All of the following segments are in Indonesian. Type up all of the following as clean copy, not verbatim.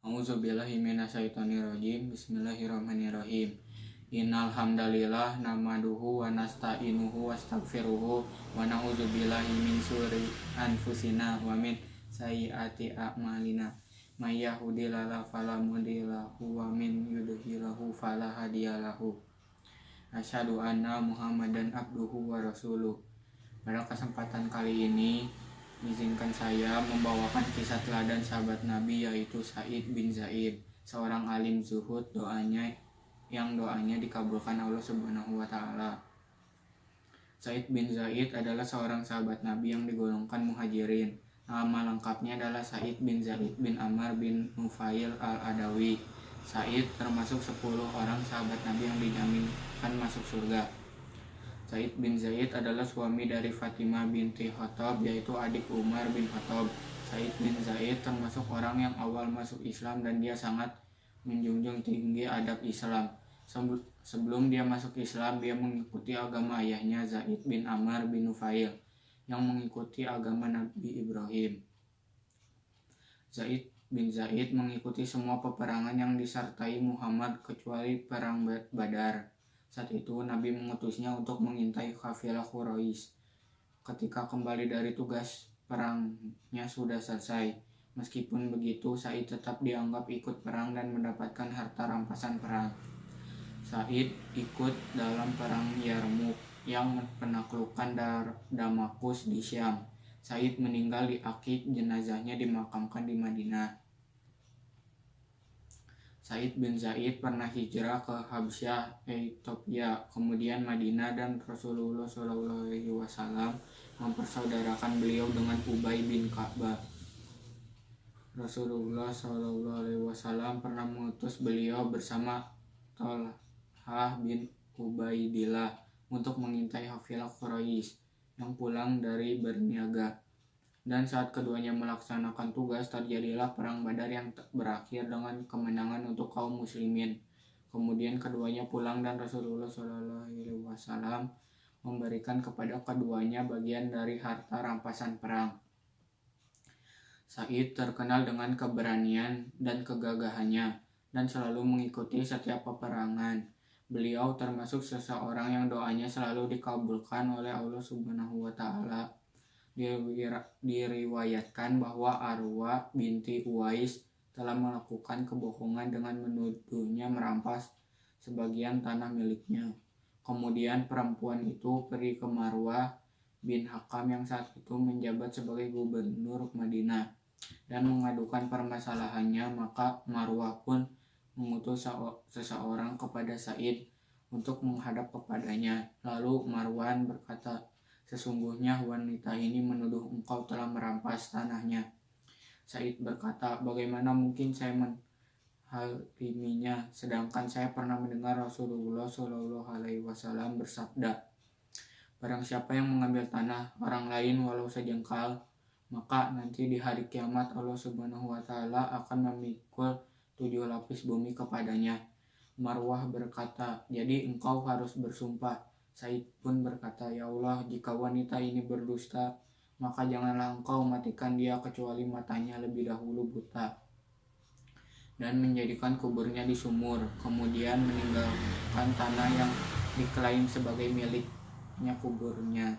A'udzubillahi minasyaitonirrajim. Bismillahirrahmanirrahim. Innal hamdalillah nahmaduhu wa nasta'inuhu wastaghfiruhu wa na'udzubillahi min syururi anfusina wa min sayyiati a'malina. May yahdihillahu fala mudhillalahu wa min yudhlilhu fala hadiyalahu. Asyhadu anna Muhammadan abduhu wa rasuluh. Pada kesempatan kali ini izinkan saya membawakan kisah teladan sahabat Nabi, yaitu Sa'id bin Zaid, seorang alim zuhud yang doanya dikabulkan Allah Subhanahu wa taala. Sa'id bin Zaid adalah seorang sahabat Nabi yang digolongkan muhajirin. Nama lengkapnya adalah Sa'id bin Zaid bin Amr bin Nufail al-Adawi. Sa'id termasuk 10 orang sahabat Nabi yang dijaminkan masuk surga. Sa'id bin Zaid adalah suami dari Fatimah binti Khattab, yaitu adik Umar bin Khattab. Sa'id bin Zaid termasuk orang yang awal masuk Islam dan dia sangat menjunjung tinggi adab Islam. Sebelum dia masuk Islam, dia mengikuti agama ayahnya Zaid bin Amr bin Nufail yang mengikuti agama Nabi Ibrahim. Zaid bin Zaid mengikuti semua peperangan yang disertai Muhammad kecuali perang Badar. Saat itu Nabi mengutusnya untuk mengintai kafilah Quraisy. Ketika kembali dari tugas perangnya sudah selesai. Meskipun begitu, Sa'id tetap dianggap ikut perang dan mendapatkan harta rampasan perang. Sa'id ikut dalam perang Yarmuk yang penaklukan Damaskus di Syam. Sa'id meninggal di Aqik, jenazahnya dimakamkan di Madinah. Sa'id bin Zaid pernah hijrah ke Habsyah, Ethiopia, kemudian Madinah, dan Rasulullah SAW mempersaudarakan beliau dengan Ubay bin Ka'bah. Rasulullah SAW pernah mengutus beliau bersama Thalhah bin Ubaidillah untuk mengintai kafilah Quraisy yang pulang dari berniaga. Dan saat keduanya melaksanakan tugas, terjadilah perang Badar yang berakhir dengan kemenangan untuk kaum muslimin. Kemudian keduanya pulang dan Rasulullah SAW memberikan kepada keduanya bagian dari harta rampasan perang. Sa'id terkenal dengan keberanian dan kegagahannya dan selalu mengikuti setiap peperangan. Beliau termasuk seseorang yang doanya selalu dikabulkan oleh Allah Subhanahu wa taala. Diriwayatkan bahwa Arwa binti Uwais telah melakukan kebohongan dengan menuduhnya merampas sebagian tanah miliknya. Kemudian perempuan itu pergi ke Marwah bin Hakam yang saat itu menjabat sebagai gubernur Madinah dan mengadukan permasalahannya. Maka Marwah pun mengutus seseorang kepada Sa'id untuk menghadap kepadanya. Lalu Marwan berkata, "Sesungguhnya wanita ini menuduh engkau telah merampas tanahnya." Sa'id berkata, "Bagaimana mungkin saya menghaliminya, sedangkan saya pernah mendengar Rasulullah SAW bersabda, barang siapa yang mengambil tanah orang lain walau sejengkal, maka nanti di hari kiamat Allah Subhanahu wa taala akan memikul 7 lapis bumi kepadanya." Marwah berkata, "Jadi engkau harus bersumpah." Sa'id pun berkata, "Ya Allah, jika wanita ini berdusta, maka janganlah engkau matikan dia kecuali matanya lebih dahulu buta, dan menjadikan kuburnya di sumur, kemudian meninggalkan tanah yang diklaim sebagai miliknya kuburnya."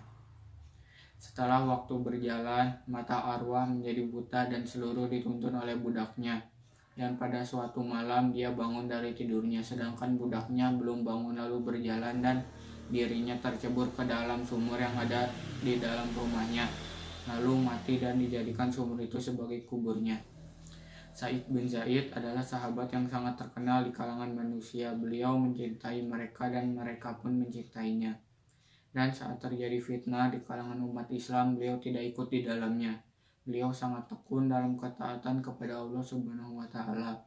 Setelah waktu berjalan, mata Arwah menjadi buta dan seluruh dituntun oleh budaknya. Dan pada suatu malam dia bangun dari tidurnya, sedangkan budaknya belum bangun, lalu berjalan dan dirinya tercebur ke dalam sumur yang ada di dalam rumahnya, lalu mati dan dijadikan sumur itu sebagai kuburnya. Sa'id bin Zaid adalah sahabat yang sangat terkenal di kalangan manusia. Beliau mencintai mereka dan mereka pun mencintainya. Dan saat terjadi fitnah di kalangan umat Islam, beliau tidak ikut di dalamnya. Beliau sangat tekun dalam ketaatan kepada Allah Subhanahu wa taala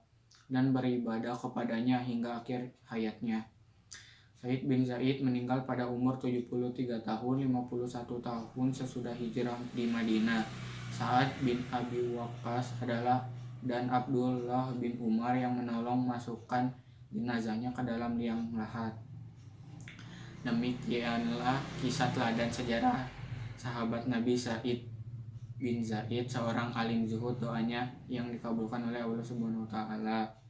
dan beribadah kepadanya hingga akhir hayatnya. Sa'id bin Zaid meninggal pada umur 73 tahun 51 tahun sesudah hijrah di Madinah. Sa'ad bin Abi Waqqas adalah dan Abdullah bin Umar yang menolong masukkan jenazahnya ke dalam liang lahat. Demikianlah kisah teladan sejarah sahabat Nabi Sa'id bin Zaid, seorang alim zuhud, doanya yang dikabulkan oleh Allah Subhanahu wa taala.